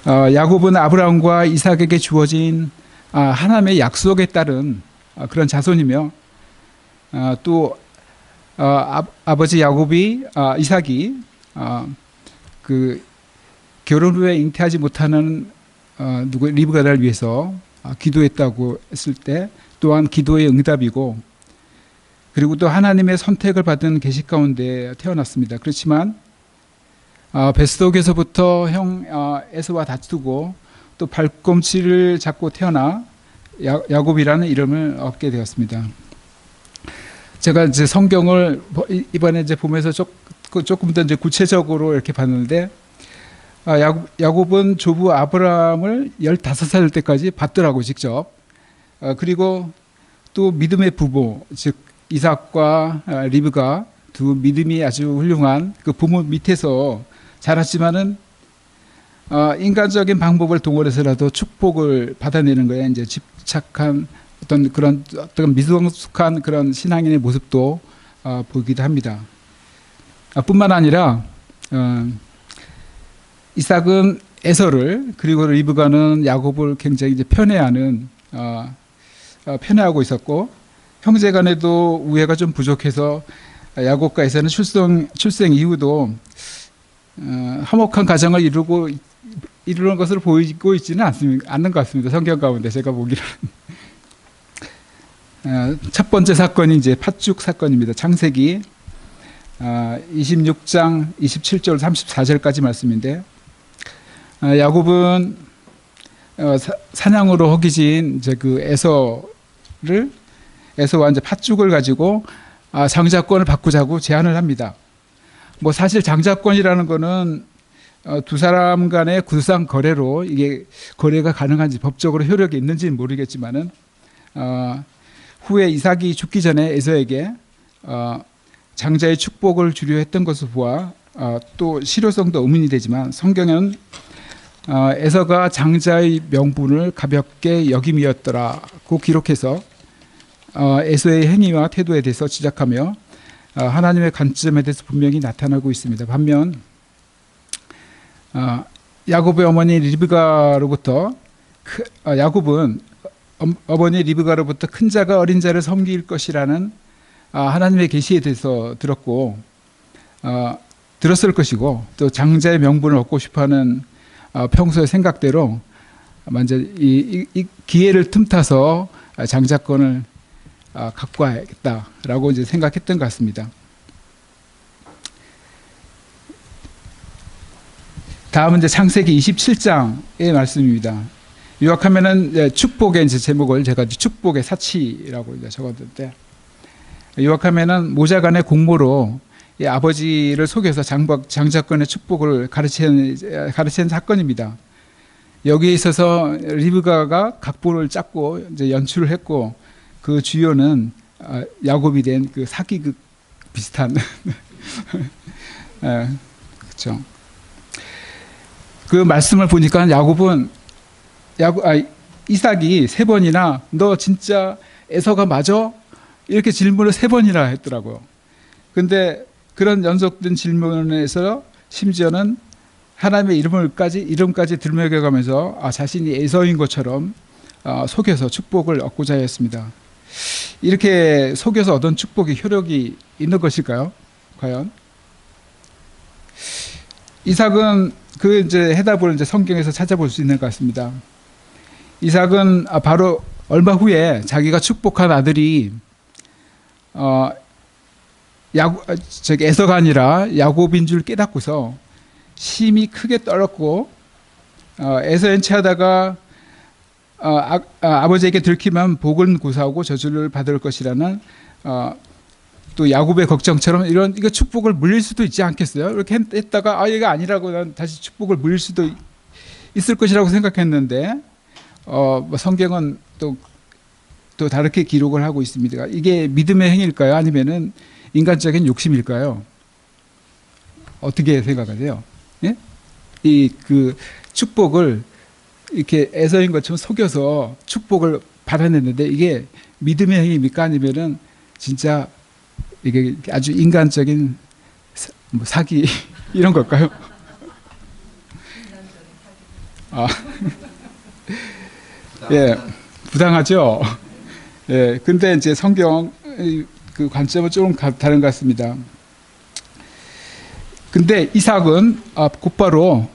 야곱은 아브라함과 이삭에게 주어진 하나님의 약속에 따른 그런 자손이며, 또 아버지 야곱이 이삭이 그 결혼 후에 잉태하지 못하는 리브가를 위해서 기도했다고 했을 때 또한 기도의 응답이고, 그리고 또 하나님의 선택을 받은 계시 가운데 태어났습니다. 그렇지만 뱃속에서부터 형 에서와 다투고 또 발꿈치를 잡고 태어나 야곱이라는 이름을 얻게 되었습니다. 제가 이제 성경을 이번에 이제 보면서 조금 더 이제 구체적으로 이렇게 봤는데, 야곱은 조부 아브라함을 15살 때까지 봤더라고, 직접. 그리고 또 믿음의 부모, 즉 이삭과 리브가 두 믿음이 아주 훌륭한 그 부모 밑에서 자랐지만은 인간적인 방법을 동원해서라도 축복을 받아내는 거에 이제 집착한 어떤 미성숙한 그런 신앙인의 모습도 보기도 합니다. 뿐만 아니라 이삭은 에서를, 그리고 리브가는 야곱을 굉장히 이제 편애하고 있었고, 형제간에도 우애가 좀 부족해서 야곱과 에서는 출생 이후도 화목한 가정을 이루는 것으로 보이고 있지는 않는 것 같습니다. 성경 가운데 제가 보기로는. 첫 번째 사건이 이제 팥죽 사건입니다. 창세기 26장 27절 34절까지 말씀인데, 야곱은 사냥으로 허기진 이제 그 에서와 이제 팥죽을 가지고 장자권을 바꾸자고 제안을 합니다. 뭐 사실 장자권이라는 거는 두 사람 간의 구상 거래로 이게 거래가 가능한지, 법적으로 효력이 있는지는 모르겠지만은 후에 이삭이 죽기 전에 에서에게 장자의 축복을 주려 했던 것을 보아 또 실효성도 의문이 되지만, 성경에는 에서가 장자의 명분을 가볍게 여김이었더라고 기록해서 에서의 행위와 태도에 대해서 지적하며 하나님의 관점에 대해서 분명히 나타나고 있습니다. 반면 야곱의 어머니 리브가로부터 야곱은 어머니 리브가로부터 큰 자가 어린 자를 섬길 것이라는 하나님의 계시에 대해서 들었을 것이고, 또 장자의 명분을 얻고 싶어하는 평소의 생각대로 먼저 이 기회를 틈타서 장자권을 갖고 와야겠다라고 이제 생각했던 것 같습니다. 다음은 이제 창세기 27장의 말씀입니다. 요약하면은 축복의 이제 제목을 제가 축복의 사치라고 이제 적었는데, 요약하면은 모자간의 공모로 아버지를 속여서 장자권의 축복을 가르치는 사건입니다. 여기에 있어서 리브가가 각본을 짰고 이제 연출을 했고, 그 주요는 야곱이 된 그 사기극 비슷한 그렇죠. 그 말씀을 보니까 이삭이 3번이나 너 진짜 에서가 맞아? 이렇게 질문을 3번이나 했더라고요. 근데 그런 연속된 질문에서 심지어는 하나님의 이름까지 들먹여가면서 자신이 에서인 것처럼 속여서 축복을 얻고자 했습니다. 이렇게 속여서 얻은 축복이 효력이 있는 것일까요? 과연? 이삭은 그 이제 해답을 이제 성경에서 찾아볼 수 있는 것 같습니다. 이삭은 바로 얼마 후에 자기가 축복한 아들이 에서가 아니라 야곱인 줄 깨닫고서 심히 크게 떨었고, 에서엔 체하다가 아버지에게 들키면 복은 고사하고 저주를 받을 것이라는 또 야곱의 걱정처럼 이거 축복을 물릴 수도 있지 않겠어요? 이렇게 했다가 이거 아니라고 난 다시 축복을 물릴 수도 있을 것이라고 생각했는데, 성경은 또 다르게 기록을 하고 있습니다. 이게 믿음의 행위일까요? 아니면은 인간적인 욕심일까요? 어떻게 생각하세요? 예? 그 축복을 이렇게 에서인 것처럼 속여서 축복을 받아냈는데, 이게 믿음의 행위입니까? 아니면은 진짜 이게 아주 인간적인 사기 이런 걸까요? 예, 부당하죠. 예, 근데 이제 성경 그 관점은 조금 다른 것 같습니다. 근데 이삭은 곧바로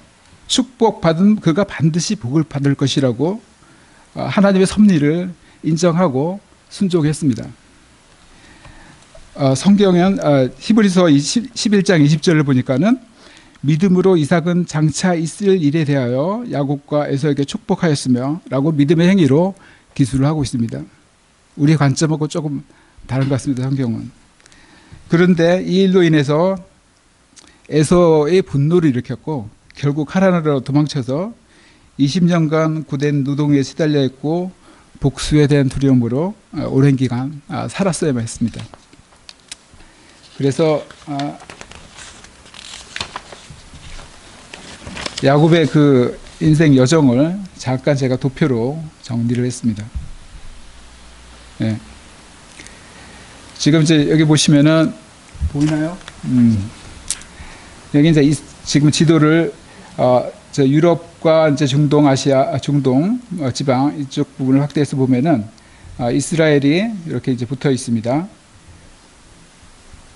축복받은 그가 반드시 복을 받을 것이라고 하나님의 섭리를 인정하고 순종했습니다. 성경은 히브리서 11장 20절을 보니까는 믿음으로 이삭은 장차 있을 일에 대하여 야곱과 에서에게 축복하였으며 라고 믿음의 행위로 기술을 하고 있습니다. 우리의 관점하고 조금 다른 것 같습니다. 성경은. 그런데 이 일로 인해서 에서의 분노를 일으켰고 결국 하란으로 도망쳐서 20년간 고된 노동에 시달려 있고 복수에 대한 두려움으로 오랜 기간 살았어야만 했습니다. 그래서 야곱의 그 인생 여정을 잠깐 제가 도표로 정리를 했습니다. 네. 지금 이제 여기 보시면은 보이나요? 여기 이제 지금 지도를 저 유럽과 이제 중동 아시아 중동 지방 이쪽 부분을 확대해서 보면은 이스라엘이 이렇게 이제 붙어 있습니다.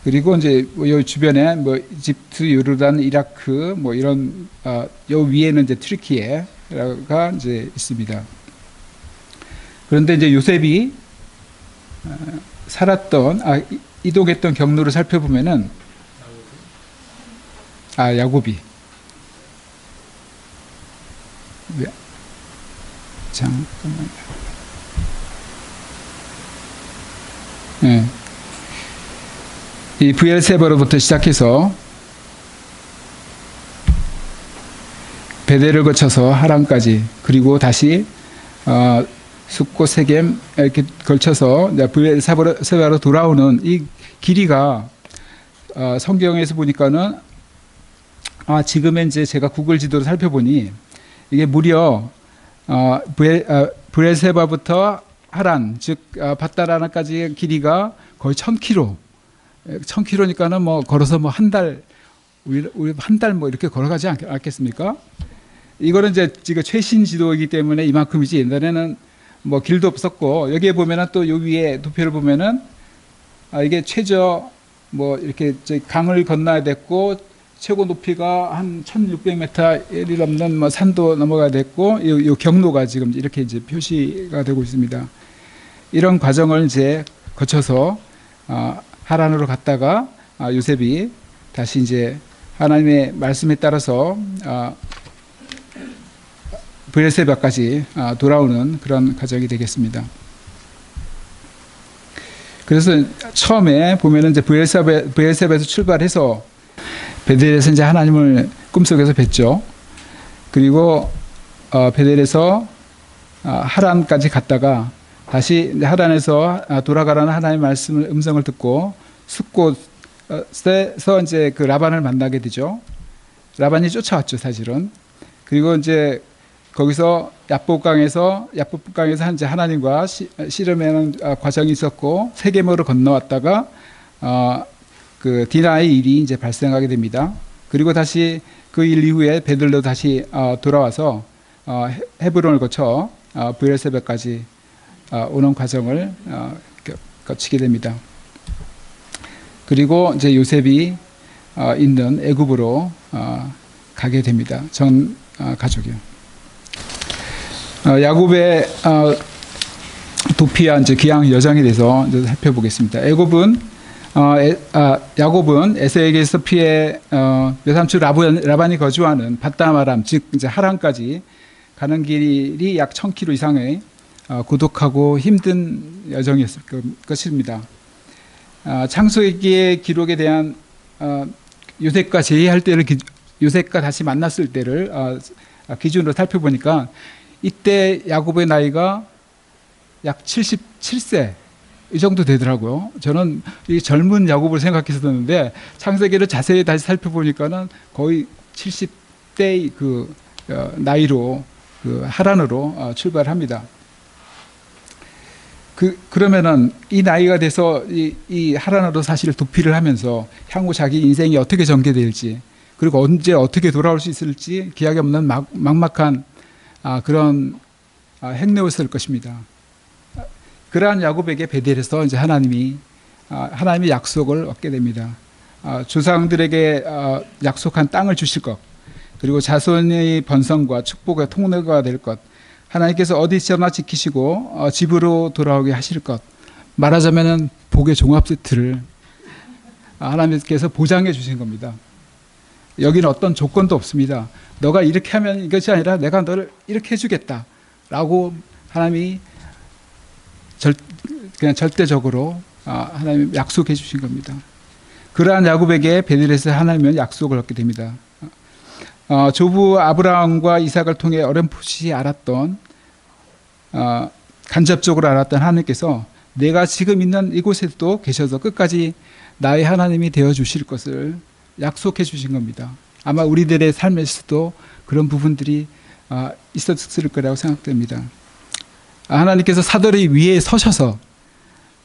그리고 이제 요 주변에 뭐 이집트, 요르단, 이라크 뭐 이런 요 위에는 이제 튀르키예가 이제 있습니다. 그런데 이제 요셉이 살았던 이동했던 경로를 살펴보면은 야곱이 잠깐만요. 네. 이 브엘세바로부터 시작해서 베델을 거쳐서 하란까지 그리고 다시 숫고 세겜 이렇게 걸쳐서 브엘세바로 돌아오는 이 길이가 성경에서 보니까는 지금은 이제 제가 구글 지도를 살펴보니 이게 무려 브엘세바부터 하란 즉 밧다라나까지의 길이가 거의 1000km. 1000km니까는 뭐 걸어서 뭐 한 달, 우리 한 달 뭐 이렇게 걸어가지 않겠습니까? 이거는 이제 지금 최신 지도이기 때문에 이만큼이지 옛날에는 뭐 길도 없었고 여기에 보면은 또 요 위에 도표를 보면은 이게 최저 뭐 이렇게 강을 건너야 됐고 최고 높이가 한 1600m를 넘는 뭐 산도 넘어가야 됐고 요 경로가 지금 이렇게 이제 표시가 되고 있습니다. 이런 과정을 이제 거쳐서 하란으로 갔다가 요셉이 다시 이제 하나님의 말씀에 따라서 브엘세바까지 돌아오는 그런 과정이 되겠습니다. 그래서 처음에 보면은 이제 브엘세바에서 출발해서 베델에서 이제 하나님을 꿈속에서 뵀죠. 그리고 베델에서 하란까지 갔다가 다시 하란에서 돌아가라는 하나님의 말씀을 음성을 듣고 숫곳에서 이제 그 라반을 만나게 되죠. 라반이 쫓아왔죠, 사실은. 그리고 이제 거기서 야복강에서 이제 하나님과 씨름하는 과정이 있었고 세겜으로 건너왔다가 그 디나의 일이 이제 발생하게 됩니다. 그리고 다시 그 일 이후에 베들로 다시 돌아와서 헤브론을 거쳐 브엘세바까지 오는 과정을 거치게 됩니다. 그리고 이제 요셉이 있는 애굽으로 가게 됩니다. 전 가족이요. 야곱의 도피와 이제 귀향 여정에 대해서 이제 살펴보겠습니다. 야곱은 에서에게서 피해 외삼촌 라반이 거주하는 밧다마람 즉 이제 하란까지 가는 길이 약 1000km 이상의 고독하고 힘든 여정이었을 것입니다. 창세기의 기록에 대한 요셉과 제의할 때를 요셉과 다시 만났을 때를 기준으로 살펴보니까 이때 야곱의 나이가 약 77세 이 정도 되더라고요. 저는 이 젊은 야곱을 생각했었는데 창세기를 자세히 다시 살펴보니까는 거의 70대의 그 나이로 그 하란으로 출발합니다. 그러면은 이 나이가 돼서 이 하란으로 사실 도피를 하면서 향후 자기 인생이 어떻게 전개될지 그리고 언제 어떻게 돌아올 수 있을지 기약이 없는 막막한 그런 행내였을 것입니다. 그러한 야곱에게 베델에서 이제 하나님이 하나님의 약속을 얻게 됩니다. 조상들에게 약속한 땅을 주실 것, 그리고 자손의 번성과 축복의 통로가 될 것, 하나님께서 어디서나 지키시고 집으로 돌아오게 하실 것, 말하자면은 복의 종합 세트를 하나님께서 보장해 주신 겁니다. 여기는 어떤 조건도 없습니다. 너가 이렇게 하면 이것이 아니라 내가 너를 이렇게 해주겠다라고 하나님이 그냥 절대적으로 하나님 약속해 주신 겁니다. 그러한 야곱에게 베들에서 하나님은 약속을 얻게 됩니다. 조부 아브라함과 이삭을 통해 어렴풋이 알았던 간접적으로 알았던 하나님께서 내가 지금 있는 이곳에도 계셔서 끝까지 나의 하나님이 되어 주실 것을 약속해 주신 겁니다. 아마 우리들의 삶에서도 그런 부분들이 있었을 거라고 생각됩니다. 하나님께서 사다리 위에 서셔서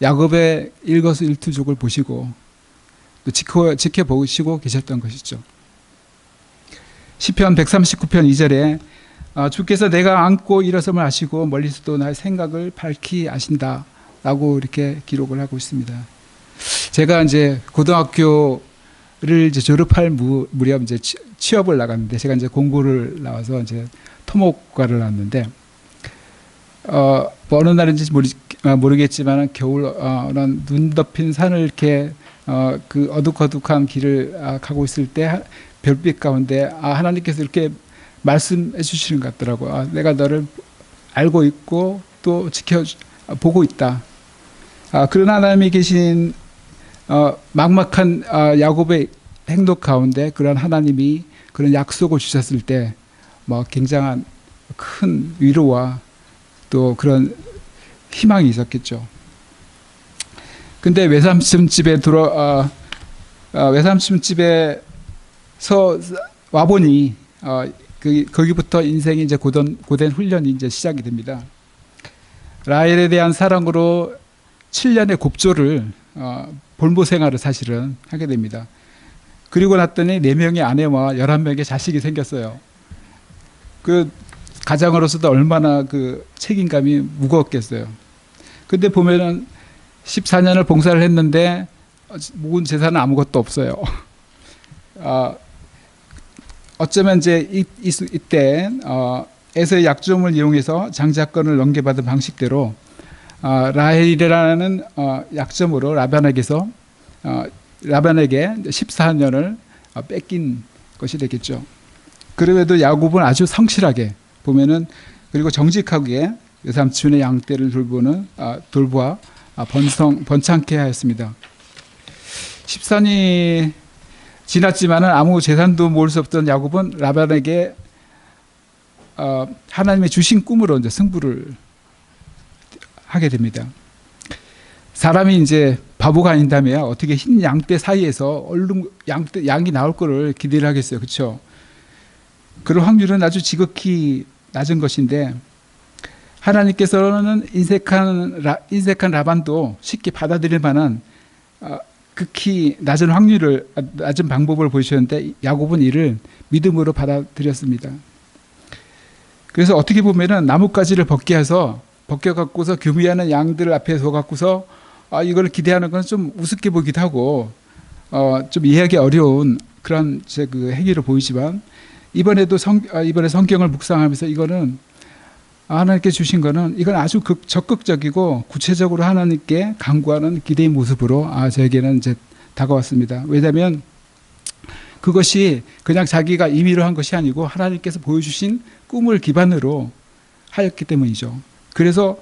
야곱의 일거수일투족을 보시고 또 지켜보시고 계셨던 것이죠. 시편 139편 2절에 주께서 내가 앉고 일어섬을 아시고 멀리서도 나의 생각을 밝히 아신다라고 이렇게 기록을 하고 있습니다. 제가 이제 고등학교를 이제 졸업할 무렵 이제 취업을 나갔는데, 제가 이제 공고를 나와서 이제 토목과를 나왔는데, 어느 날인지 모르겠지만 겨울 눈 덮인 산을 이렇게 그 어둑어둑한 길을 가고 있을 때 별빛 가운데 하나님께서 이렇게 말씀해 주시는 것 같더라고요. 내가 너를 알고 있고 또 보고 있다. 그런 하나님이 계신 막막한 야곱의 행동 가운데 그런 하나님이 그런 약속을 주셨을 때 굉장한 큰 위로와 또 그런 희망이 있었겠죠. 근데 외삼촌집에서 와보니 거기부터 인생이 이제 고된 훈련이 이제 시작이 됩니다. 라헬에 대한 사랑으로 7년의 곱조를 볼모 생활을 사실은 하게 됩니다. 그리고 났더니 4명의 아내와 11명의 자식이 생겼어요. 그 가장으로서도 얼마나 그 책임감이 무거웠겠어요. 근데 보면은 14년을 봉사를 했는데 모은 재산은 아무것도 없어요. 어쩌면 이제 이때 에서의 약점을 이용해서 장자권을 넘겨받은 방식대로 라헬이라는 약점으로 라반에게 14년을 뺏긴 것이 되겠죠. 그럼에도 야곱은 아주 성실하게 보면은, 그리고 정직하게 외삼촌의 양떼를 돌보아 번창케 하였습니다. 14년이 지났지만은 아무 재산도 모을 수 없던 야곱은 라반에게 하나님의 주신 꿈으로 이제 승부를 하게 됩니다. 사람이 이제 바보가 아닌다면 어떻게 흰 양떼 사이에서 얼른 양이 나올 거를 기대를 하겠어요, 그렇죠? 그런 확률은 아주 지극히 낮은 것인데, 하나님께서는 인색한 라반도 쉽게 받아들일 만한 극히 낮은 방법을 보여주셨는데, 야곱은 이를 믿음으로 받아들였습니다. 그래서 어떻게 보면은 나뭇가지를 벗겨갖고서 교미하는 양들 앞에 둬갖고서 이걸 기대하는 건 좀 우습게 보기도 하고 좀 이해하기 어려운 그런 그 행위로 보이지만, 이번에 성경을 묵상하면서 이거는 하나님께 주신 거는 이건 아주 적극적이고 구체적으로 하나님께 간구하는 기대의 모습으로 저에게는 이제 다가왔습니다. 왜냐하면 그것이 그냥 자기가 임의로 한 것이 아니고 하나님께서 보여주신 꿈을 기반으로 하였기 때문이죠. 그래서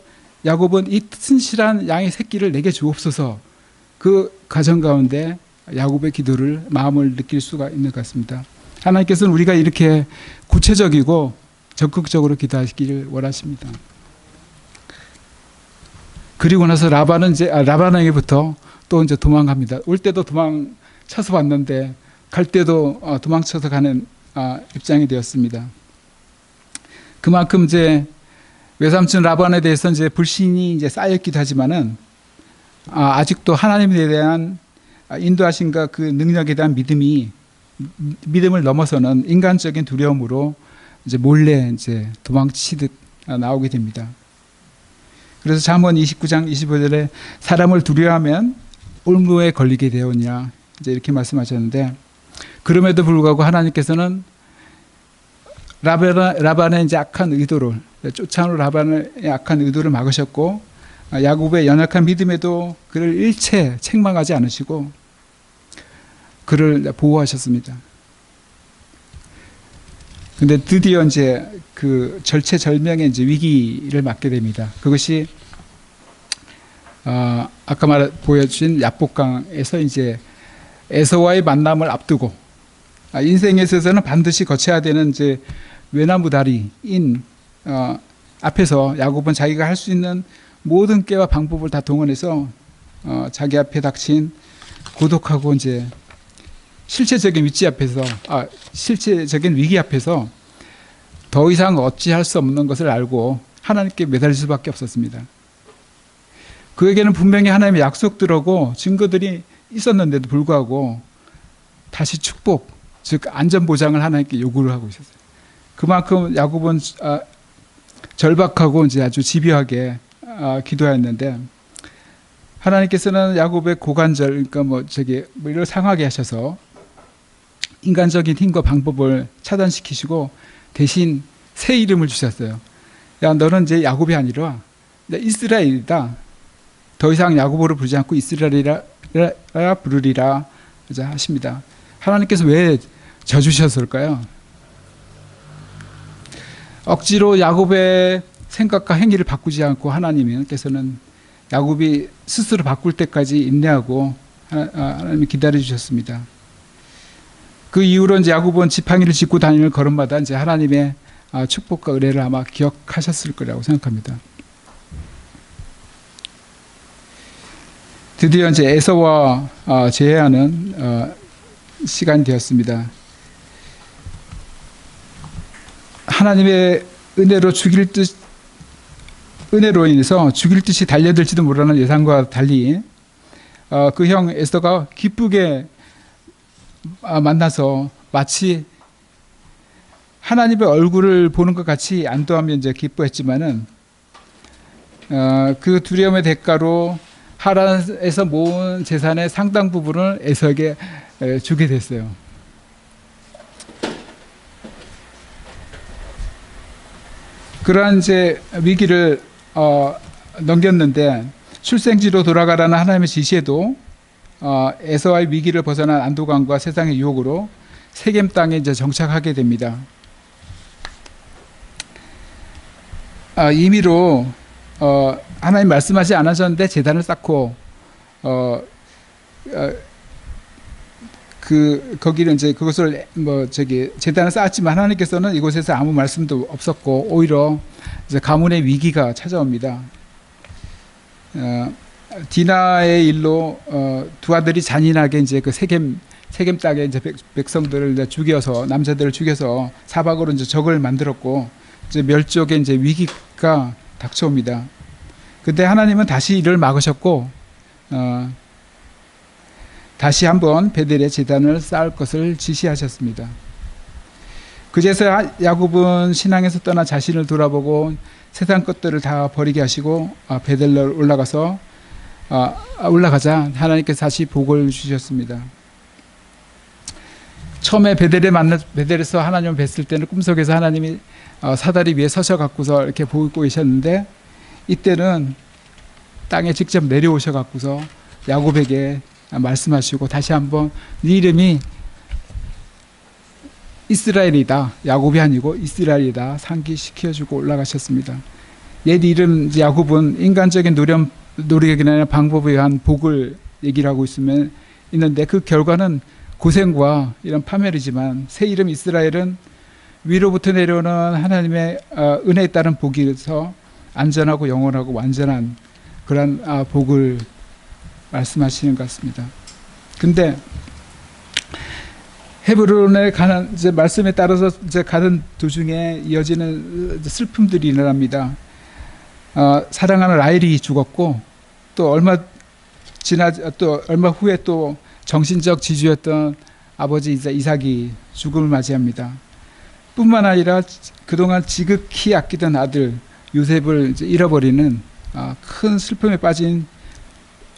야곱은 이 튼실한 양의 새끼를 내게 주옵소서, 그 가정 가운데 야곱의 기도를, 마음을 느낄 수가 있는 것 같습니다. 하나님께서는 우리가 이렇게 구체적이고 적극적으로 기도하시기를 원하십니다. 그리고 나서 라반에게부터 또 이제 도망갑니다. 올 때도 도망쳐서 왔는데 갈 때도 도망쳐서 가는 입장이 되었습니다. 그만큼 이제 외삼촌 라반에 대해서 이제 불신이 이제 쌓였기도 하지만은 아직도 하나님에 대한 인도하신가 그 능력에 대한 믿음을 넘어서는 인간적인 두려움으로 이제 몰래 이제 도망치듯 나오게 됩니다. 그래서 잠언 29장 25절에 사람을 두려워하면 올무에 걸리게 되오니라 이제 이렇게 말씀하셨는데, 그럼에도 불구하고 하나님께서는 라반의 이제 악한 의도를, 쫓아오는 라반의 악한 의도를 막으셨고, 야곱의 연약한 믿음에도 그를 일체 책망하지 않으시고 그를 보호하셨습니다. 근데 드디어 이제 그 절체절명의 이제 위기를 맞게 됩니다. 그것이 아까 보여주신 야복강에서 이제 에서와의 만남을 앞두고 인생에 있어서는 반드시 거쳐야 되는 이제 외나무 다리인 앞에서 야곱은 자기가 할 수 있는 모든 깨와 방법을 다 동원해서 자기 앞에 닥친 고독하고 이제 실체적인 실체적인 위기 앞에서 더 이상 어찌할 수 없는 것을 알고 하나님께 매달릴 수밖에 없었습니다. 그에게는 분명히 하나님의 약속들하고 증거들이 있었는데도 불구하고 다시 축복, 즉 안전보장을 하나님께 요구를 하고 있었어요. 그만큼 야곱은 절박하고 이제 아주 집요하게 기도했는데, 하나님께서는 야곱의 고관절, 그러니까 이걸 상하게 하셔서 인간적인 힘과 방법을 차단시키시고 대신 새 이름을 주셨어요. 야, 너는 이제 야곱이 아니라 이스라엘이다. 더 이상 야곱으로 부르지 않고 이스라엘이라 부르리라 하십니다. 하나님께서 왜 져주셨을까요? 억지로 야곱의 생각과 행위를 바꾸지 않고 하나님께서는 야곱이 스스로 바꿀 때까지 인내하고 하나님이 기다려주셨습니다. 그 이후로 이제 야곱은 지팡이를 짚고 다니는 걸음마다 이제 하나님의 축복과 은혜를 아마 기억하셨을 거라고 생각합니다. 드디어 이제 에서와 재회하는 시간이 되었습니다. 하나님의 은혜로 인해서 죽일 듯이 달려들지도 모르는 예상과 달리 그 형 에서가 기쁘게 만나서 마치 하나님의 얼굴을 보는 것 같이 안도하며 이제 기뻐했지만은 그 두려움의 대가로 하란에서 모은 재산의 상당 부분을 에서에게 주게 됐어요. 그러한 이제 위기를 넘겼는데, 출생지로 돌아가라는 하나님의 지시에도 에서와의 위기를 벗어난 안도감과 세상의 유혹으로 세겜 땅에 이제 정착하게 됩니다. 임의로 하나님 말씀하지 않으셨는데 제단을 쌓고 거기를 이제 그것을 제단을 쌓았지만 하나님께서는 이곳에서 아무 말씀도 없었고 오히려 이제 가문의 위기가 찾아옵니다. 디나의 일로 두 아들이 잔인하게 이제 그 세겜 땅에 이제 백성들을 이제 죽여서, 남자들을 죽여서 사박으로 이제 적을 만들었고 이제 멸족의 이제 위기가 닥쳐옵니다. 근데 하나님은 다시 이를 막으셨고 다시 한번 베델에 제단을 쌓을 것을 지시하셨습니다. 그제서 야곱은 신앙에서 떠나 자신을 돌아보고 세상 것들을 다 버리게 하시고 베델로 올라가자 하나님께서 다시 복을 주셨습니다. 처음에 베델에서 하나님을 뵀을 때는 꿈속에서 하나님이 사다리 위에 서셔 갖고서 이렇게 보고 계셨는데, 이때는 땅에 직접 내려오셔 갖고서 야곱에게 말씀하시고 다시 한번 네 이름이 이스라엘이다, 야곱이 아니고 이스라엘이다 상기시켜주고 올라가셨습니다. 옛 이름 야곱은 인간적인 노력이나 방법에 의한 복을 얘기를 하고 있는데 그 결과는 고생과 이런 파멸이지만, 새 이름 이스라엘은 위로부터 내려오는 하나님의 은혜에 따른 복이서 안전하고 영원하고 완전한 그런 복을 말씀하시는 것 같습니다. 근데 헤브론에 가는 이제 말씀에 따라서 이제 가는 도중에 이어지는 슬픔들이 일어납니다. 사랑하는 라헬이 죽었고 또 얼마 후에 또 정신적 지주였던 아버지 이삭이 죽음을 맞이합니다. 뿐만 아니라 그동안 지극히 아끼던 아들 요셉을 이제 잃어버리는 큰 슬픔에 빠진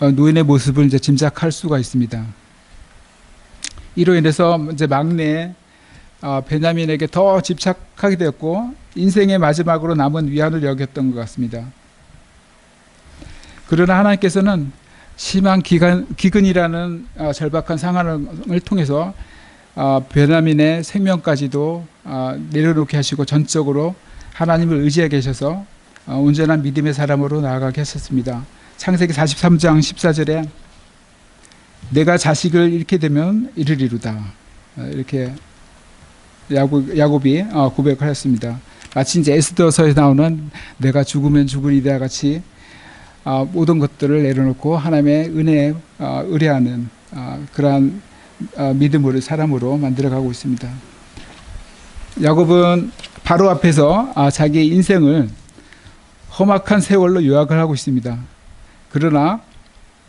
노인의 모습을 이제 짐작할 수가 있습니다. 이로 인해서 이제 막내 베냐민에게 더 집착하게 되었고 인생의 마지막으로 남은 위안을 여겼던 것 같습니다. 그러나 하나님께서는 심한 기근이라는 절박한 상황을 통해서 베냐민의 생명까지도 내려놓게 하시고 전적으로 하나님을 의지하게 계셔서 온전한 믿음의 사람으로 나아가게 하셨습니다. 창세기 43장 14절에 내가 자식을 잃게 되면 이르리로다, 이렇게 야곱이 고백하였습니다. 마치 이제 에스더서에 나오는 내가 죽으면 죽으리다 같이 모든 것들을 내려놓고 하나님의 은혜에 의뢰하는 그러한 믿음으로 사람으로 만들어가고 있습니다. 야곱은 바로 앞에서 자기의 인생을 험악한 세월로 요약을 하고 있습니다. 그러나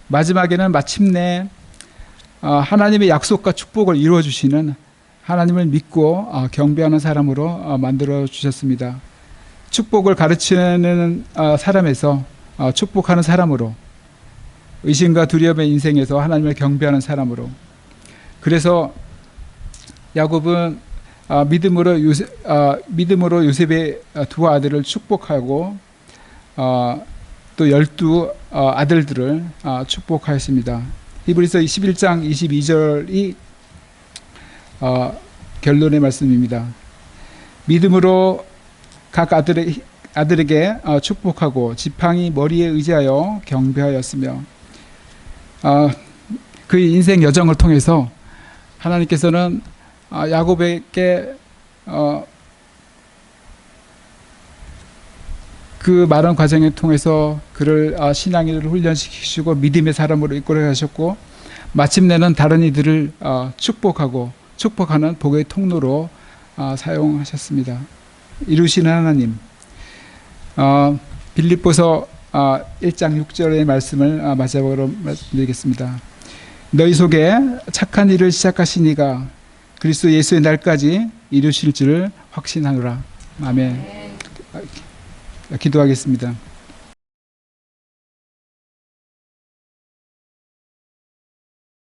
마지막에는 마침내 하나님의 약속과 축복을 이루어주시는 하나님을 믿고 경배하는 사람으로 만들어 주셨습니다. 축복을 가르치는 사람에서 축복하는 사람으로, 의심과 두려움의 인생에서 하나님을 경배하는 사람으로. 그래서 야곱은 믿음으로 요셉의 두 아들을 축복하고 또 12 아들들을 축복하였습니다. 히브리서 11장 22절이 결론의 말씀입니다. 믿음으로 각 아들에게 축복하고 지팡이 머리에 의지하여 경배하였으며, 그의 인생 여정을 통해서 하나님께서는 야곱에게 그 많은 과정을 통해서 그를 신앙을 훈련시키시고 믿음의 사람으로 이끌어 가셨고, 마침내는 다른 이들을 축복하는 복의 통로로 사용하셨습니다. 이루시는 하나님. 빌립보서 1장 6절의 말씀을 마지막으로 말씀드리겠습니다. 너희 속에 착한 일을 시작하시니가 그리스도 예수의 날까지 이루실 줄을 확신하노라. 아멘. 기도하겠습니다.